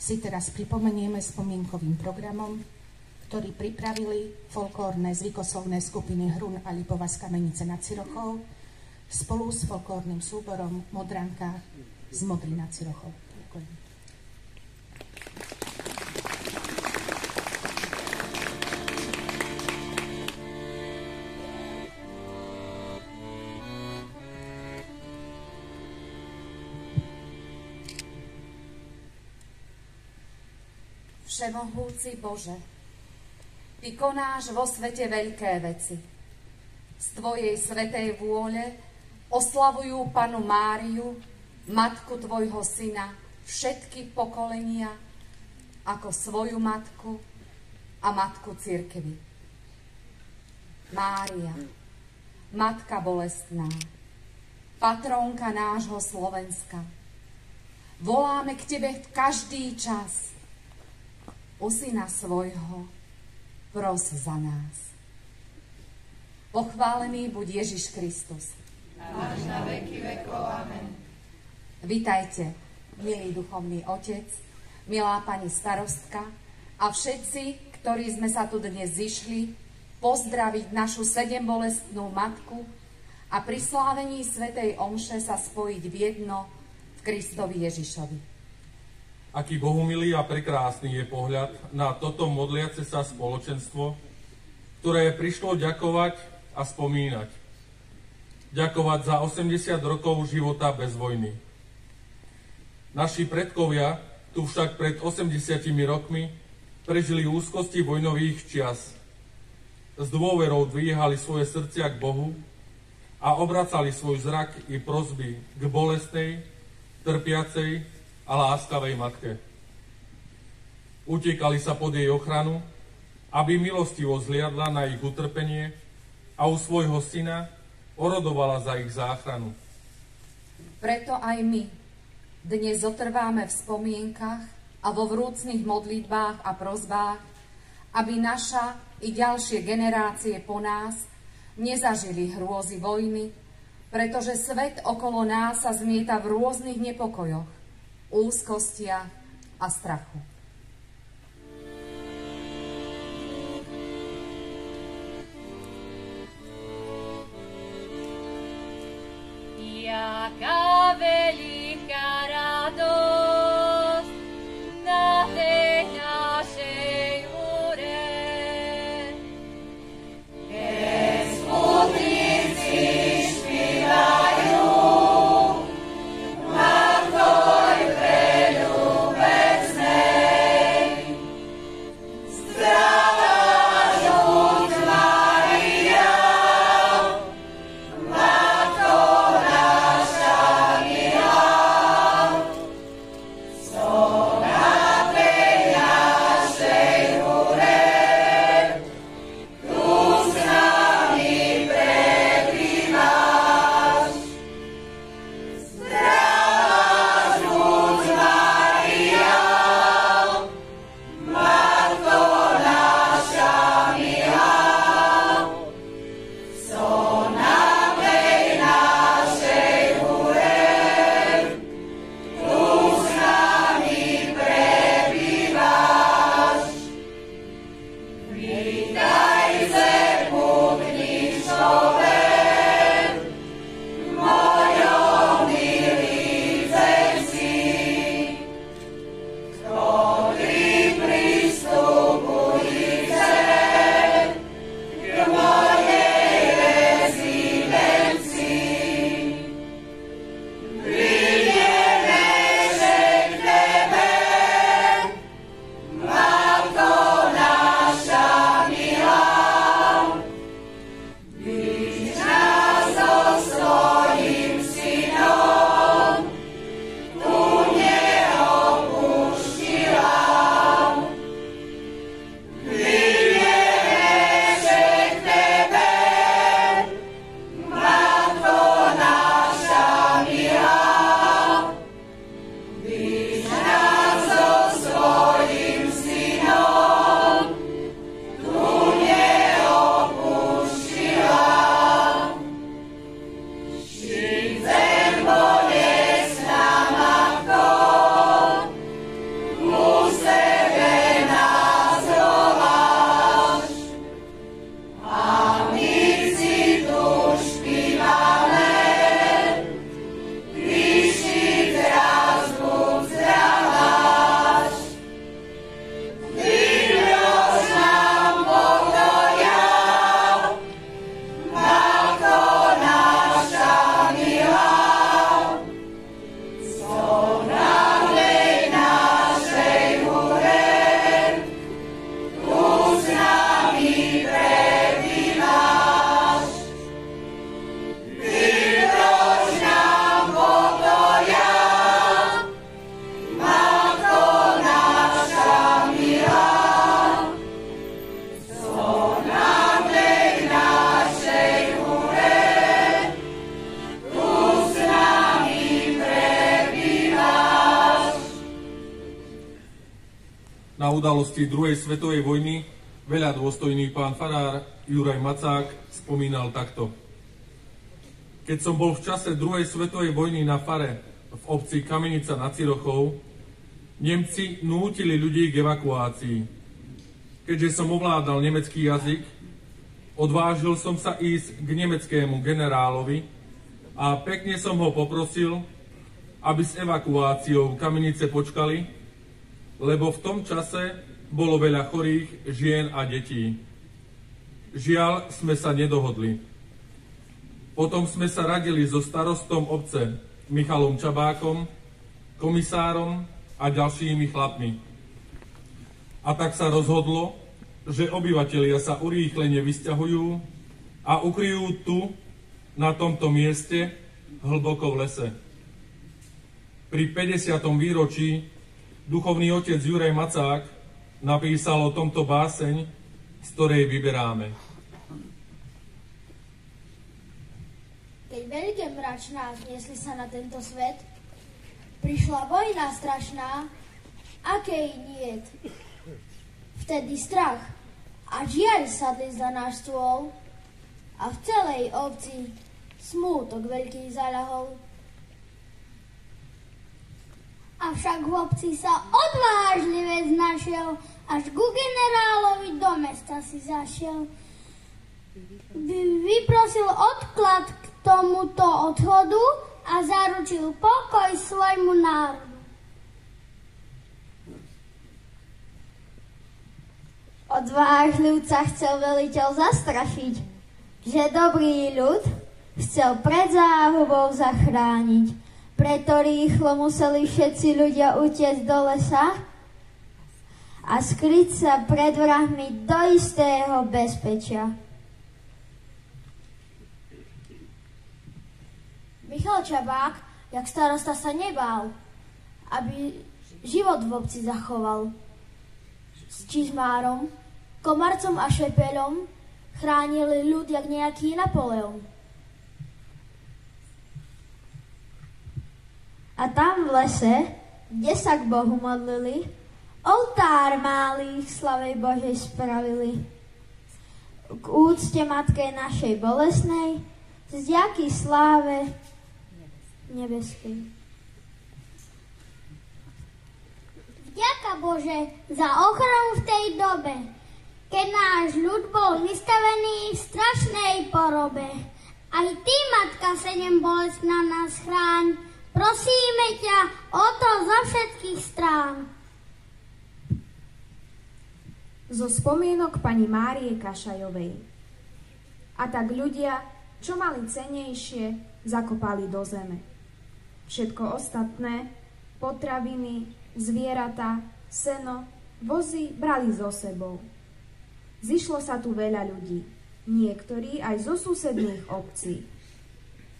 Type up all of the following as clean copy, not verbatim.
si teraz pripomenieme spomienkovým programom, ktorý pripravili folklórne zvykoslovné skupiny Hrun a Lipova z Kamenice nad Cirochou spolu s folklórnym súborom Modranka z Modry nad Cirochou. Ďakujem. Všemohúci Bože, Ty konáš vo svete veľké veci. Z Tvojej svätej vôle oslavujú Pannu Máriu, Matku Tvojho Syna, všetky pokolenia, ako svoju matku a matku cirkvi. Mária, Matka bolestná, patrónka nášho Slovenska, voláme k Tebe každý čas. U Syna svojho pros za nás. Pochválený buď Ježiš Kristus. Až na veky vekov. Amen. Vitajte, milý duchovný otec, milá pani starostka a všetci, ktorí sme sa tu dnes zišli, pozdraviť našu sedembolestnú matku a pri slávení svätej omše sa spojiť v jedno v Kristovi Ježišovi. Aký bohumilý a prekrásny je pohľad na toto modliace sa spoločenstvo, ktoré prišlo ďakovať a spomínať. Ďakovať za 80 rokov života bez vojny. Naši predkovia tu však pred 80 rokmi prežili úzkosti vojnových čias. S dôverou dvíhali svoje srdcia k Bohu a obracali svoj zrak i prosby k bolestnej, trpiacej a láskavej matke. Utiekali sa pod jej ochranu, aby milostivo zliadla na ich utrpenie a u svojho syna orodovala za ich záchranu. Preto aj my dnes zotrváme v spomienkach a vo vrúcnych modlitbách a prosbách, aby naša i ďalšie generácie po nás nezažili hrôzy vojny, pretože svet okolo nás sa zmieta v rôznych nepokojoch, úzkostiach a strachu. Jaká veľká radosť na tej našej hore, keď smutníci špívajú na tvoj preľúbecnej. Zdravá žuť Mária, Matko naša milá. na udalosti druhej svetovej vojny veľa dôstojný pán farár Juraj Macák spomínal takto. Keď som bol v čase druhej svetovej vojny na fare v obci Kamenica nad Cirochou, Nemci nútili ľudí k evakuácii. Keďže som ovládal nemecký jazyk, odvážil som sa ísť k nemeckému generálovi a pekne som ho poprosil, aby s evakuáciou Kamenice počkali, lebo v tom čase bolo veľa chorých žien a detí. Žiaľ, sme sa nedohodli. Potom sme sa radili so starostom obce Michalom Čabákom, komisárom a ďalšími chlapmi. A tak sa rozhodlo, že obyvatelia sa urýchlene vysťahujú a ukryjú tu, na tomto mieste, hlboko v lese. Pri 50. výročí duchovný otec Juraj Macák napísal o tomto báseň, z ktorej vyberáme. Keď veľké mračná zniesli sa na tento svet, prišla vojna strašná, akej niet. Vtedy strach a žiaľ sadli za náš stôl a v celej obci smútok veľký zaľahol. Avšak v obci sa odvážlivec našiel, až ku generálovi do mesta si zašiel. Vyprosil odklad k tomuto odchodu a zaručil pokoj svojmu národu. Odvážlivca chcel veliteľ zastrašiť, že dobrý ľud chcel pred záhubou zachrániť. Preto rýchlo museli všetci ľudia utiecť do lesa a skryť sa pred vrahmi do istého bezpečia. Michal Čabák, jak starosta, sa nebál, aby život v obci zachoval. S Čizmárom, Komarcom a Šepelom chránili ľud jak nejaký Napoleon. A tam v lese, kde sa k Bohu modlili, oltár malý v slavej Božej spravili. K úcte Matke našej bolesnej, vďaky sláve nebeskej. Vďaka Bože za ochranu v tej dobe, keď náš ľud bol vystavený v strašnej porobe. Aj ty, Matka sedem bolestná, nás chráň, prosíme ťa o to zo všetkých strán. Zo spomienok pani Márie Kašajovej. A tak ľudia, čo mali cennejšie, zakopali do zeme. Všetko ostatné, potraviny, zvieratá, seno, vozy brali so sebou. Zišlo sa tu veľa ľudí, niektorí aj zo susedných obcí.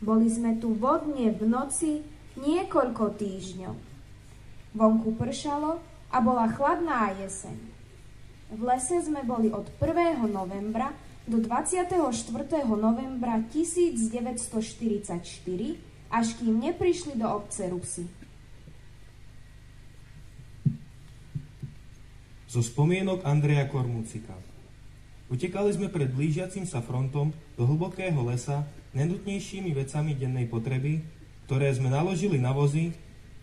Boli sme tu vodne v noci niekoľko týždňov. Vonku pršalo a bola chladná jeseň. V lese sme boli od 1. novembra do 24. novembra 1944, až kým neprišli do obce Rusy. Zo spomienok Andreja Kormúcika. Utekali sme pred blížiacim sa frontom do hlbokého lesa najnutnejšími vecami dennej potreby, ktoré sme naložili na vozy,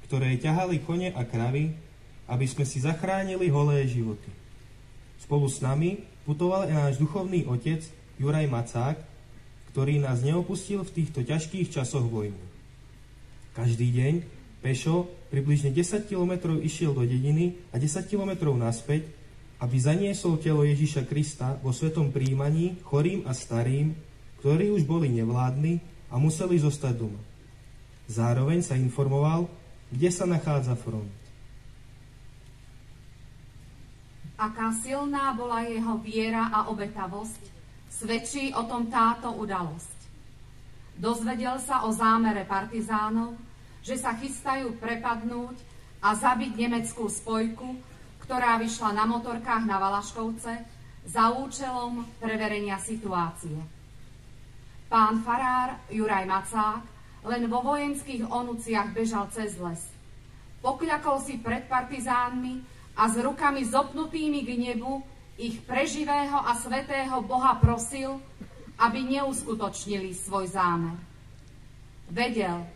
ktoré ťahali kone a kravy, aby sme si zachránili holé životy. Spolu s nami putoval aj náš duchovný otec Juraj Macák, ktorý nás neopustil v týchto ťažkých časoch vojny. Každý deň pešo približne 10 kilometrov išiel do dediny a 10 kilometrov naspäť, aby zaniesol telo Ježiša Krista vo svetom prijímaní chorým a starým, ktorí už boli nevládni a museli zostať doma. Zároveň sa informoval, kde sa nachádza front. Aká silná bola jeho viera a obetavosť, svedčí o tom táto udalosť. Dozvedel sa o zámere partizánov, že sa chystajú prepadnúť a zabiť nemeckú spojku, ktorá vyšla na motorkách na Valaškovce za účelom preverenia situácie. Pán farár Juraj Macák len vo vojenských onuciach bežal cez les. Pokľakol si pred partizánmi a s rukami zopnutými k nebu ich preživého a svätého Boha prosil, aby neuskutočnili svoj zámer. Vedel,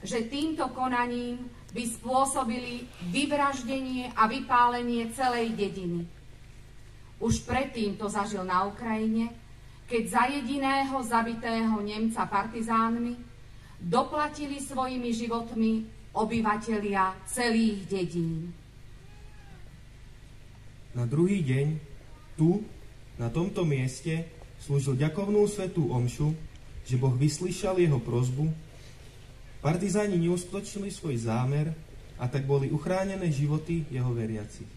že týmto konaním by spôsobili vyvraždenie a vypálenie celej dediny. Už predtým to zažil na Ukrajine, keď za jediného zabitého Nemca partizánmi doplatili svojimi životmi obyvatelia celých dedín. Na druhý deň, tu, na tomto mieste, slúžil ďakovnú svätú omšu, že Boh vyslyšal jeho prosbu. Partizáni neuskutočnili svoj zámer a tak boli uchránené životy jeho veriacich.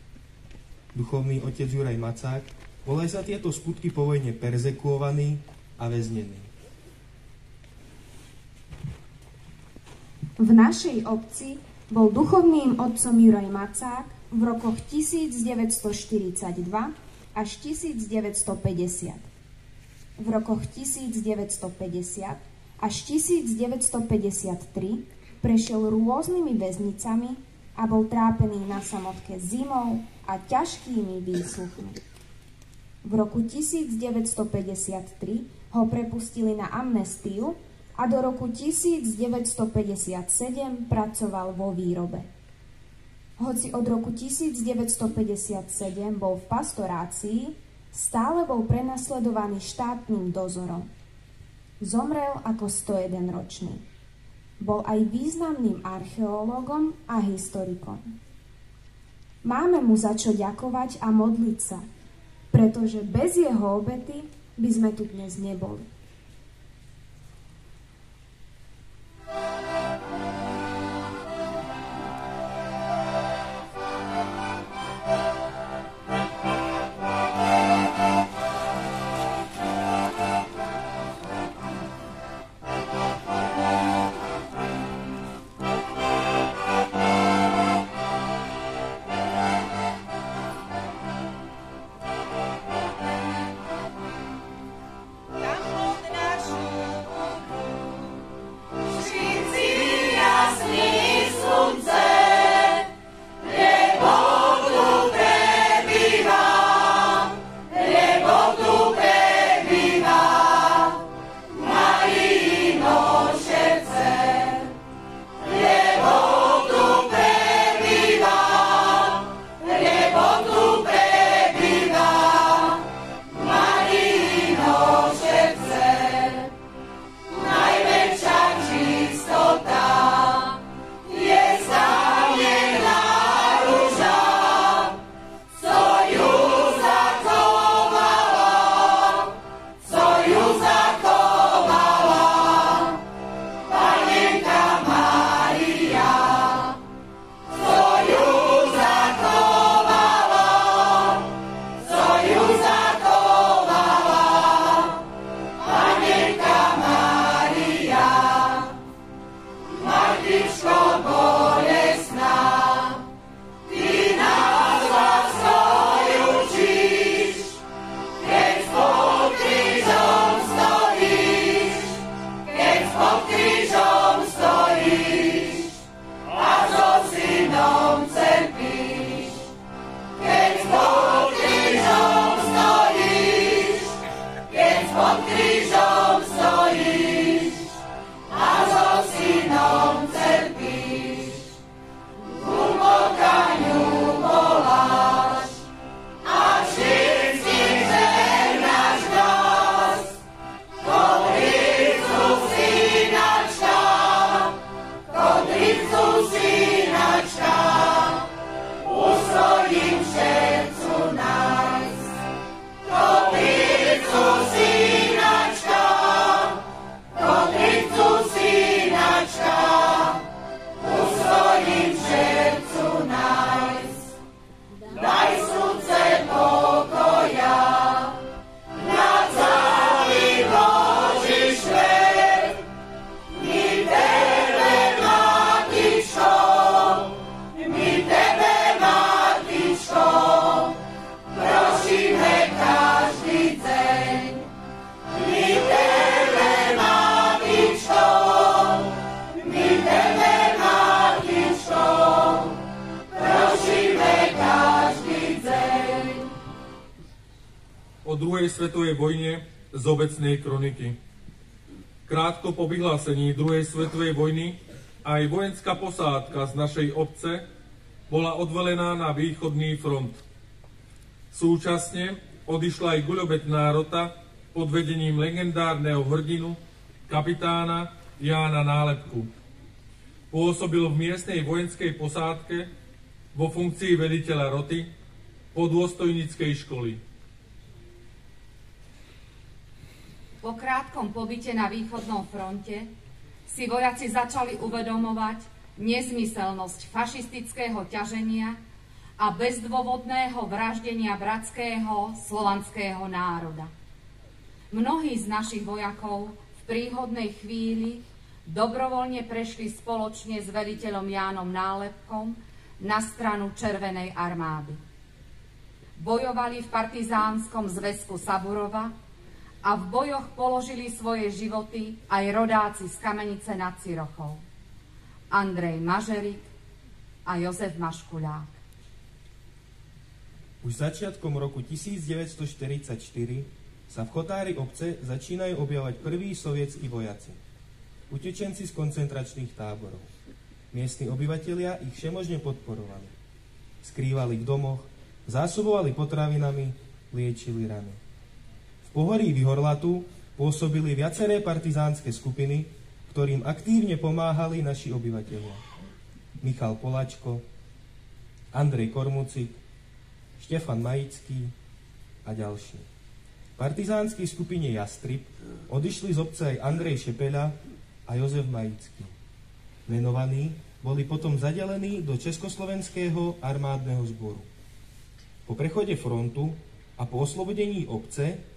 Duchovný otec Juraj Macák bol aj za tieto skutky po vojne perzekuovaný a väznený. V našej obci bol duchovným otcom Juraj Macák v rokoch 1942 až 1950. V rokoch 1950 až 1953 prešiel rôznymi väznicami a bol trápený na samotke zimou a ťažkými výsluchmi. V roku 1953 ho prepustili na amnestiu a do roku 1957 pracoval vo výrobe. Hoci od roku 1957 bol v pastorácii, stále bol prenasledovaný štátnym dozorom. Zomrel ako 101-ročný. Bol aj významným archeológom a historikom. Máme mu za čo ďakovať a modliť sa, pretože bez jeho obety by sme tu dnes neboli. Tam o druhej svetovej vojne z obecnej kroniky. Krátko po vyhlásení druhej svetovej vojny aj vojenská posádka z našej obce bola odvelená na východný front. Súčasne odišla aj guľobetná rota pod vedením legendárneho hrdinu kapitána Jána Nálepku. Pôsobil v miestnej vojenskej posádke vo funkcii veliteľa roty podôstojníckej školy. Po krátkom pobyte na východnom fronte si vojaci začali uvedomovať nezmyselnosť fašistického ťaženia a bezdôvodného vraždenia bratského slovanského národa. Mnohí z našich vojakov v príhodnej chvíli dobrovoľne prešli spoločne s veliteľom Jánom Nálepkom na stranu Červenej armády. Bojovali v partizánskom zväzku Saburova a v bojoch položili svoje životy aj rodáci z Kamenice nad Cirochou. Andrej Mažerik a Jozef Maškuľák. Už začiatkom roku 1944 sa v chotári obce začínajú objavovať prví sovietskí vojaci, utečenci z koncentračných táborov. Miestni obyvatelia ich všemožne podporovali. Skrývali v domoch, zásobovali potravinami, liečili rany. V pohorí Vyhorlatu pôsobili viaceré partizánske skupiny, ktorým aktívne pomáhali naši obyvatelia. Michal Polačko, Andrej Kormucik, Štefan Majický a ďalší. V partizánskej skupine Jastrib odišli z obce aj Andrej Šepeľa a Jozef Majický. Menovaní boli potom zadelení do Československého armádneho zboru. Po prechode frontu a po oslobodení obce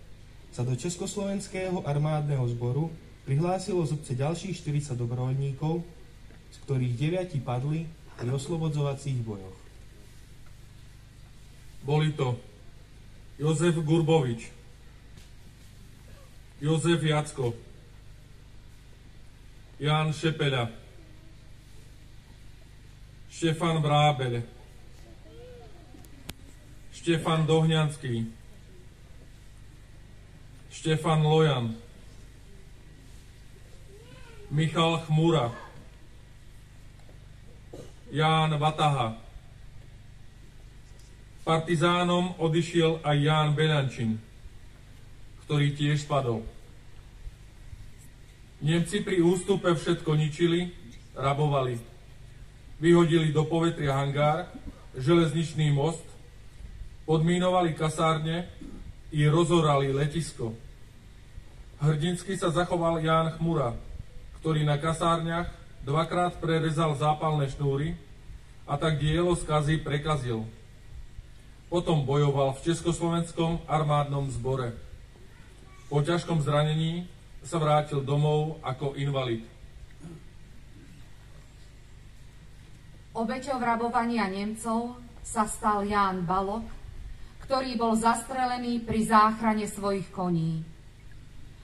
sa do Československého armádneho zboru prihlásilo z obce ďalších 40 dobrovoľníkov, z ktorých 9 padli pri oslobodzovacích bojoch. Boli to Jozef Gurbovič, Jozef Jacko, Ján Šepeľa, Štefan Vrábeľ, Štefan Dohňanský, Štefan Lojan, Michal Chmura, Ján Vataha. Partizánom odišiel aj Ján Beľančin, ktorý tiež spadol. Nemci pri ústupe všetko ničili, rabovali. Vyhodili do povetria hangár, železničný most, podmínovali kasárne i rozorali letisko. Hrdinsky sa zachoval Ján Chmura, ktorý na kasárniach dvakrát prerezal zápalné šnúry a tak dielo skazy prekazil. Potom bojoval v Československom armádnom zbore. Po ťažkom zranení sa vrátil domov ako invalid. Obeťou rabovania Nemcov sa stal Ján Balok, ktorý bol zastrelený pri záchrane svojich koní.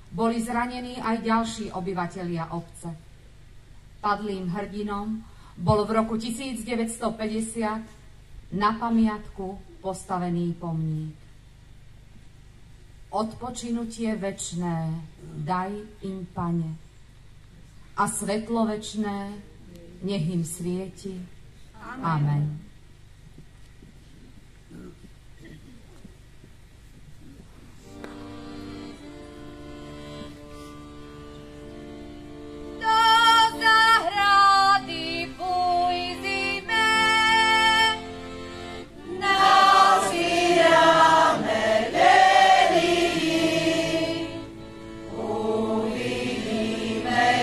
Boli zranení aj ďalší obyvatelia obce. Padlým hrdinom bol v roku 1950 na pamiatku postavený pomník. Odpočinutie večné daj im, Pane, a svetlo večné nech im svieti. Amen.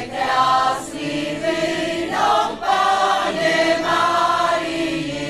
Krásný víno, Pane Márii.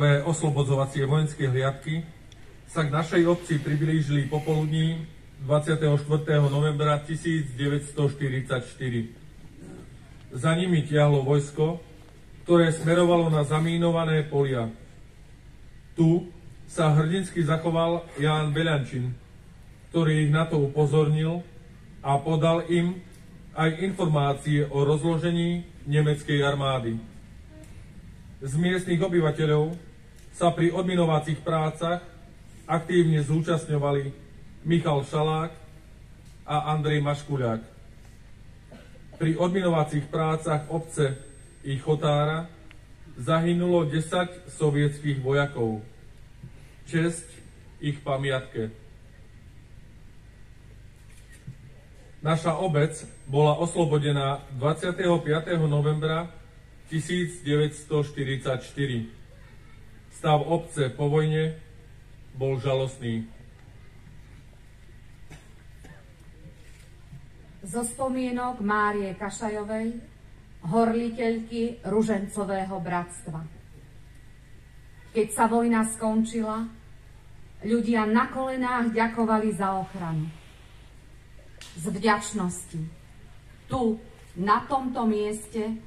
prvé oslobodzovacie vojenské hliadky sa k našej obci priblížili popoludní 24. novembra 1944. Za nimi tiahlo vojsko, ktoré smerovalo na zamínované polia. Tu sa hrdinsky zachoval Ján Beľančin, ktorý ich na to upozornil a podal im aj informácie o rozložení nemeckej armády. Z miestnych obyvateľov sa pri odminovacích prácach aktívne zúčastňovali Michal Šalák a Andrej Maškuľák. Pri odminovacích prácach obce i Chotára zahynulo 10 sovietských vojakov. Česť ich pamiatke. Naša obec bola oslobodená 25. novembra 1944. Stav obce po vojne bol žalostný. Zo spomienok Márie Kašajovej, horliteľky Ružencového bratstva. Keď sa vojna skončila, ľudia na kolenách ďakovali za ochranu. Z vďačnosti tu, na tomto mieste,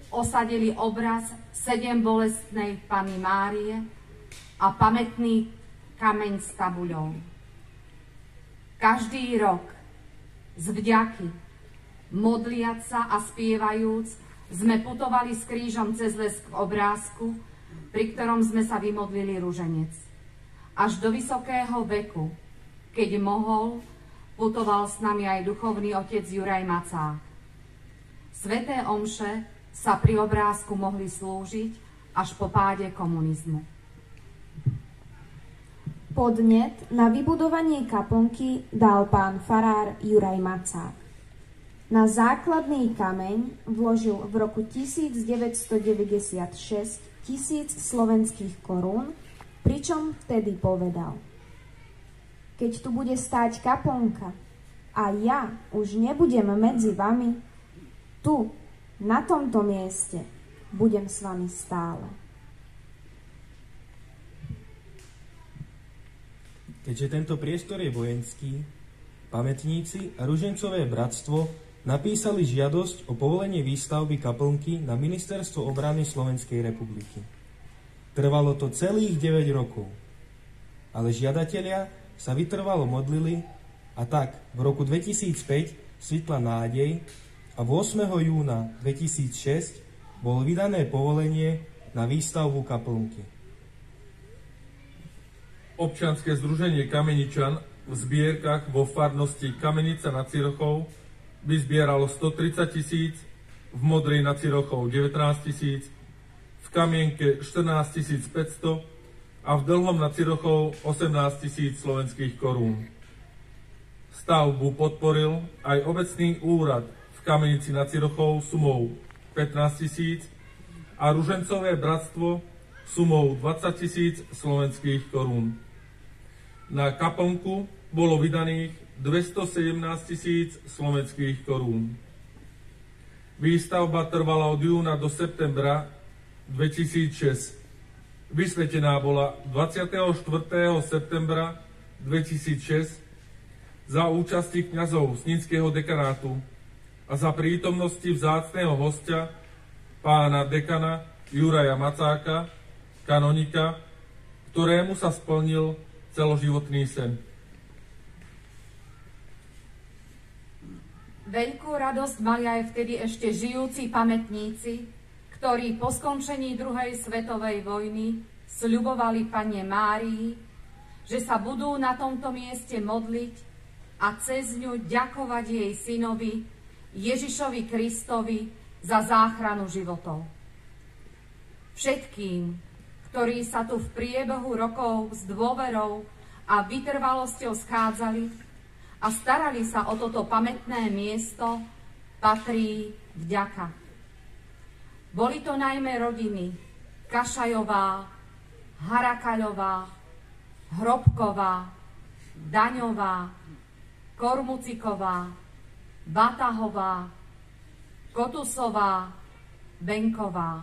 osadili obraz 7 bolestnej Panny Márie a pamätný kameň s tabuľou. Každý rok z vďaky, modliac sa a spievajúc, sme putovali s krížom cez les k obrázku, pri ktorom sme sa vymodlili ruženec. Až do vysokého veku, keď mohol, putoval s nami aj duchovný otec Juraj Macák. Sväté omše sa pri obrázku mohli slúžiť až po páde komunizmu. Podnet na vybudovanie kaplnky dal pán farár Juraj Macák. Na základný kameň vložil v roku 1996 1000 slovenských korún, pričom vtedy povedal: keď tu bude stáť kaplnka a ja už nebudem medzi vami, tu, na tomto mieste, budem s vami stále. Keďže tento priestor je vojenský, pamätníci a Ružencové bratstvo napísali žiadosť o povolenie výstavby kaplnky na Ministerstvo obrany Slovenskej republiky. Trvalo to celých 9 rokov, ale žiadatelia sa vytrvalo modlili a tak v roku 2005 svitla nádej a 8. júna 2006 bolo vydané povolenie na výstavbu kaplnky. Občianske združenie Kameničan v zbierkach vo farnosti Kamenica nad Cirochou by zbieralo 130 000, v Modrej nad Cirochou 19 000, v Kamienke 14 500 a v Dlhom nad Cirochou 18 000 slovenských korún. Stavbu podporil aj obecný úrad v Kamenici nad Cirochou sumou 15 000 a Ružencové bratstvo sumou 20 000 slovenských korún. Na kaplnku bolo vydaných 217 000 slovenských korún. Výstavba trvala od júna do septembra 2006. Vysvetená bola 24. septembra 2006 za účasti kňazov Snínskeho dekanátu a za prítomnosti vzácneho hostia pána dekana Juraja Macáka, kanonika, ktorému sa splnil celoživotný sen. Veľkú radosť mali aj vtedy ešte žijúci pamätníci, ktorí po skončení druhej svetovej vojny sľubovali Panne Márii, že sa budú na tomto mieste modliť a cez ňu ďakovať jej synovi Ježišovi Kristovi za záchranu životov. Všetkým, ktorí sa tu v priebehu rokov s dôverou a vytrvalosťou schádzali a starali sa o toto pamätné miesto, patrí vďaka. Boli to najmä rodiny Kašajová, Harakaľová, Hrobková, Daňová, Kormuciková, Batahová, Kotusová, Benková.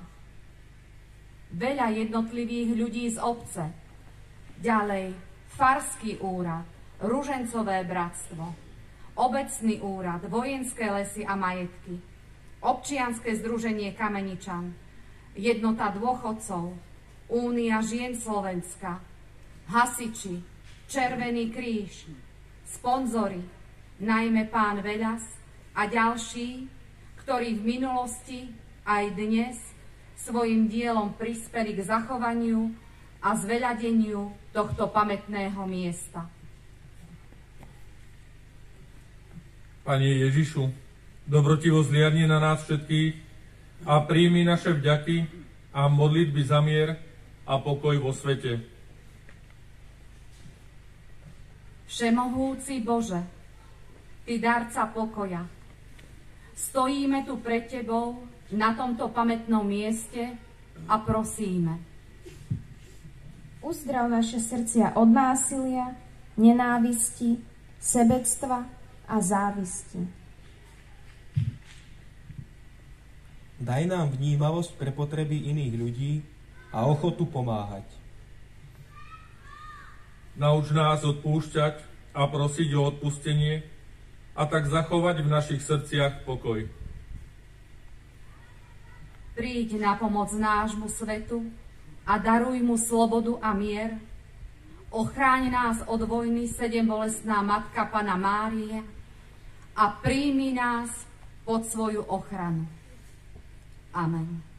veľa jednotlivých ľudí z obce. Ďalej farský úrad, ružencové bratstvo, obecný úrad, vojenské lesy a majetky, občianske združenie Kameničan, jednota dôchodcov, Únia žien Slovenska, hasiči, Červený kríž, sponzori, najmä pán Veľas a ďalší, ktorí v minulosti aj dnes svojim dielom prispeli k zachovaniu a zveľadeniu tohto pamätného miesta. Pane Ježišu, dobrotivo zliadni na nás všetkých a príjmi naše vďaky a modlitby za mier a pokoj vo svete. Všemohúci Bože, Ty darca pokoja, stojíme tu pred Tebou na tomto pamätnom mieste a prosíme. Uzdrav naše srdcia od násilia, nenávisti, sebectva a závisti. Daj nám vnímavosť pre potreby iných ľudí a ochotu pomáhať. Nauč nás odpúšťať a prosiť o odpustenie a tak zachovať v našich srdciach pokoj. Príď na pomoc nášmu svetu a daruj mu slobodu a mier. Ochráň nás od vojny sedembolestná Matka Panna Mária a príjmi nás pod svoju ochranu. Amen.